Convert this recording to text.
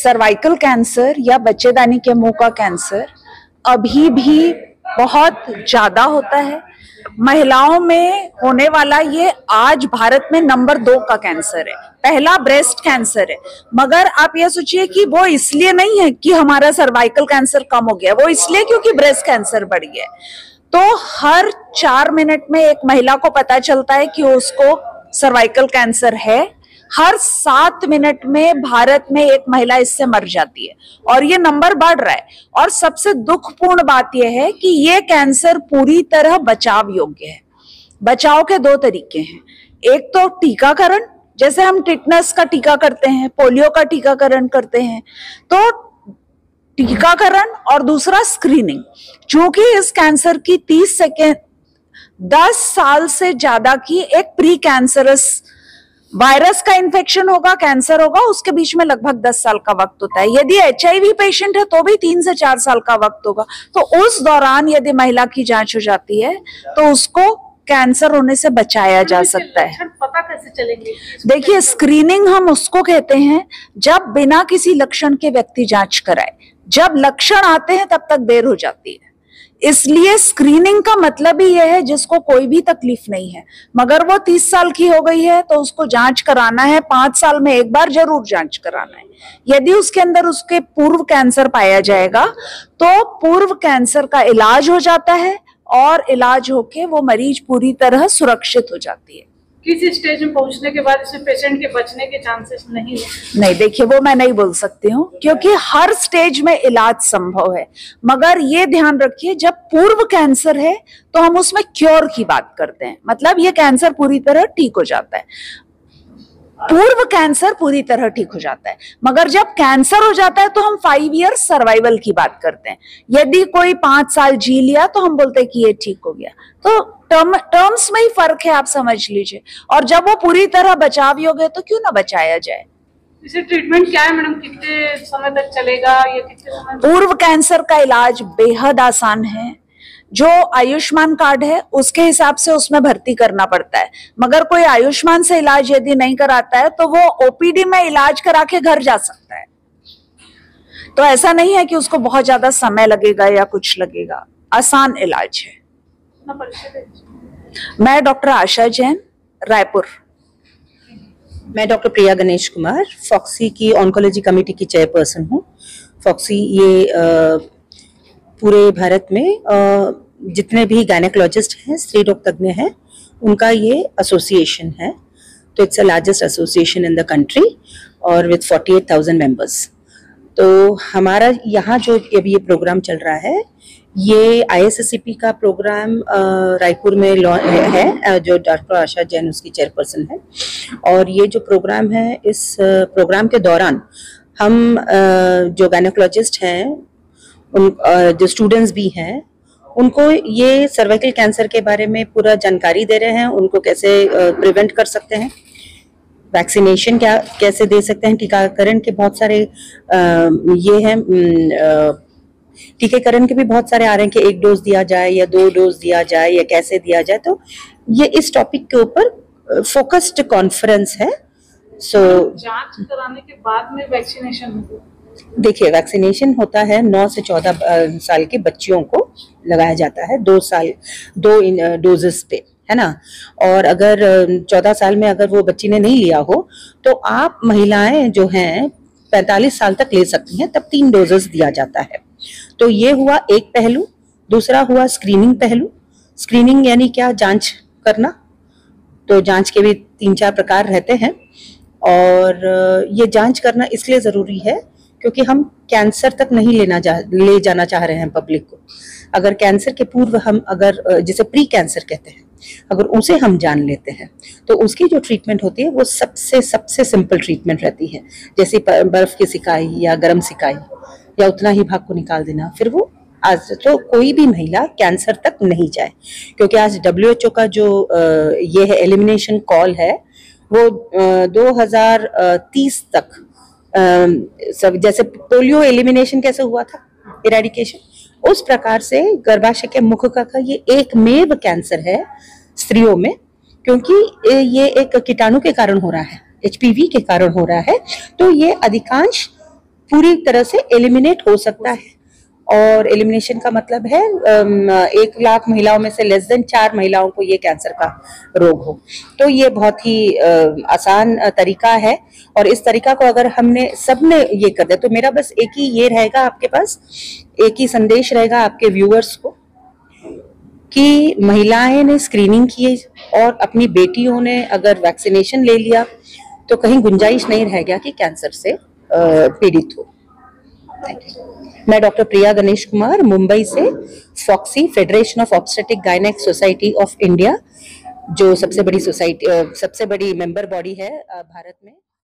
Cervical cancer या बच्चेदानी के मुंह का कैंसर अभी भी बहुत ज्यादा होता है। महिलाओं में होने वाला ये आज भारत में नंबर 2 का कैंसर है। पहला ब्रेस्ट कैंसर है, मगर आप ये सोचिए कि वो इसलिए नहीं है कि हमारा सर्वाइकल कैंसर कम हो गया, वो इसलिए क्योंकि ब्रेस्ट कैंसर बढ़ गया है। तो हर 4 मिनट में एक महिला को पता चलता है कि उसको सर्वाइकल कैंसर है। हर 7 मिनट में भारत में एक महिला इससे मर जाती है और ये नंबर बढ़ रहा है। और सबसे दुखपूर्ण बात यह है कि ये कैंसर पूरी तरह बचाव योग्य है। बचाव के 2 तरीके हैं, एक तो टीकाकरण, जैसे हम टिटनस का टीका करते हैं, पोलियो का टीकाकरण करते हैं, तो टीकाकरण, और दूसरा स्क्रीनिंग। चूंकि इस कैंसर की 10 साल से ज्यादा की एक प्री कैंसरस वायरस का इन्फेक्शन होगा, कैंसर होगा, उसके बीच में लगभग 10 साल का वक्त होता है। यदि HIV पेशेंट है तो भी 3 से 4 साल का वक्त होगा। तो उस दौरान यदि महिला की जांच हो जाती है तो उसको कैंसर होने से बचाया जा सकता है। पता कैसे चलेंगे? देखिए, स्क्रीनिंग हम उसको कहते हैं जब बिना किसी लक्षण के व्यक्ति जांच कराए। जब लक्षण आते हैं तब तक देर हो जाती है। इसलिए स्क्रीनिंग का मतलब ही यह है जिसको कोई भी तकलीफ नहीं है, मगर वो 30 साल की हो गई है तो उसको जांच कराना है। 5 साल में एक बार जरूर जांच कराना है। यदि उसके अंदर उसके पूर्व कैंसर पाया जाएगा तो पूर्व कैंसर का इलाज हो जाता है और इलाज होके वो मरीज पूरी तरह सुरक्षित हो जाती है। किस स्टेज में पहुंचने के बाद इसमें पेशेंट के बचने के चांसेस नहीं है? नहीं, देखिए, वो मैं नहीं बोल सकती हूँ क्योंकि हर स्टेज में इलाज संभव है। मगर ये ध्यान रखिए, जब पूर्व कैंसर है तो हम उसमें क्योर की बात करते हैं, मतलब ये कैंसर पूरी तरह ठीक हो जाता है। पूर्व कैंसर पूरी तरह ठीक हो जाता है, मगर जब कैंसर हो जाता है तो हम 5 ईयर सर्वाइवल की बात करते हैं। यदि कोई 5 साल जी लिया तो हम बोलते हैं कि ये ठीक हो गया। तो टर्म्स में ही फर्क है, आप समझ लीजिए। और जब वो पूरी तरह बचाव योग्य है तो क्यों ना बचाया जाए। इसे ट्रीटमेंट क्या है मैडम, कितने समय तक चलेगा या कितने समय? पूर्व कैंसर का इलाज बेहद आसान है। जो आयुष्मान कार्ड है उसके हिसाब से उसमें भर्ती करना पड़ता है, मगर कोई आयुष्मान से इलाज यदि नहीं कराता है तो वो OPD में इलाज करा के घर जा सकता है। तो ऐसा नहीं है कि उसको बहुत ज्यादा समय लगेगा या कुछ लगेगा, आसान इलाज है। मैं डॉक्टर आशा जैन, रायपुर। मैं डॉक्टर प्रिया गणेश कुमार, फॉक्सी की ऑन्कोलॉजी कमेटी की चेयरपर्सन हूँ। फॉक्सी ये पूरे भारत में जितने भी गायनेकोलॉजिस्ट हैं, स्त्री रोग तज्ञ हैं, उनका ये एसोसिएशन है। तो it's the largest association in the country और विद 48,000 मेंबर्स। तो हमारा यहाँ जो अभी ये प्रोग्राम चल रहा है, ये ISSCP का प्रोग्राम रायपुर में है, जो डॉक्टर आशा जैन उसकी चेयरपर्सन है। और ये जो प्रोग्राम है, इस प्रोग्राम के दौरान हम जो गायनेकोलॉजिस्ट हैं, उन जो स्टूडेंट्स भी हैं, उनको ये सर्वाइकल कैंसर के बारे में पूरा जानकारी दे रहे हैं। उनको कैसे प्रिवेंट कर सकते हैं, वैक्सीनेशन क्या कैसे दे सकते हैं, टीकाकरण के बहुत सारे ये हैं, टीकाकरण के भी बहुत सारे आ रहे हैं कि 1 डोज दिया जाए या 2 डोज दिया जाए या कैसे दिया जाए। तो ये इस टॉपिक के ऊपर फोकस्ड कॉन्फ्रेंस है। जांच कराने के बाद में वैक्सीनेशन होगा? देखिए, वैक्सीनेशन होता है 9 से 14 साल के बच्चियों को लगाया जाता है, 2 डोजेस पे, है ना। और अगर 14 साल में अगर वो बच्ची ने नहीं लिया हो तो आप महिलाएं जो हैं 45 साल तक ले सकती हैं, तब 3 डोजेस दिया जाता है। तो ये हुआ एक पहलू। दूसरा हुआ स्क्रीनिंग पहलू। स्क्रीनिंग यानी क्या? जांच करना। तो जांच के भी 3-4 प्रकार रहते हैं और ये जांच करना इसलिए जरूरी है क्योंकि हम कैंसर तक नहीं ले जाना चाह रहे हैं पब्लिक को। अगर कैंसर के पूर्व हम अगर जिसे प्री कैंसर कहते हैं, अगर उसे हम जान लेते हैं तो उसकी जो ट्रीटमेंट होती है वो सबसे सिंपल ट्रीटमेंट रहती है। जैसे बर्फ की सिकाई या गर्म सिकाई या उतना ही भाग को निकाल देना, फिर वो आज तो कोई भी महिला कैंसर तक नहीं जाए। क्योंकि आज WHO का जो ये है एलिमिनेशन कॉल है, वो 2030 तक सब, जैसे पोलियो एलिमिनेशन कैसे हुआ था, इरेडिकेशन, उस प्रकार से गर्भाशय के मुख का ये एकमेव कैंसर है स्त्रियों में। क्योंकि ये एक कीटाणु के कारण हो रहा है, HPV के कारण हो रहा है। तो ये अधिकांश पूरी तरह से एलिमिनेट हो सकता है। और एलिमिनेशन का मतलब है 1 लाख महिलाओं में से लेस देन 4 महिलाओं को ये कैंसर का रोग हो। तो ये बहुत ही आसान तरीका है, और इस तरीका को अगर हमने सबने ये कर दिया तो मेरा बस एक ही ये रहेगा आपके पास, एक ही संदेश रहेगा आपके व्यूअर्स को कि महिलाएं ने स्क्रीनिंग की और अपनी बेटियों ने अगर वैक्सीनेशन ले लिया तो कहीं गुंजाइश नहीं रह गया कि कैंसर से पीड़ित हो। मैं डॉक्टर प्रिया गणेश कुमार, मुंबई से, FOGSI federation of obstetric gynaec society of India, जो सबसे बड़ी सोसाइटी सबसे बड़ी मेंबर बॉडी है भारत में।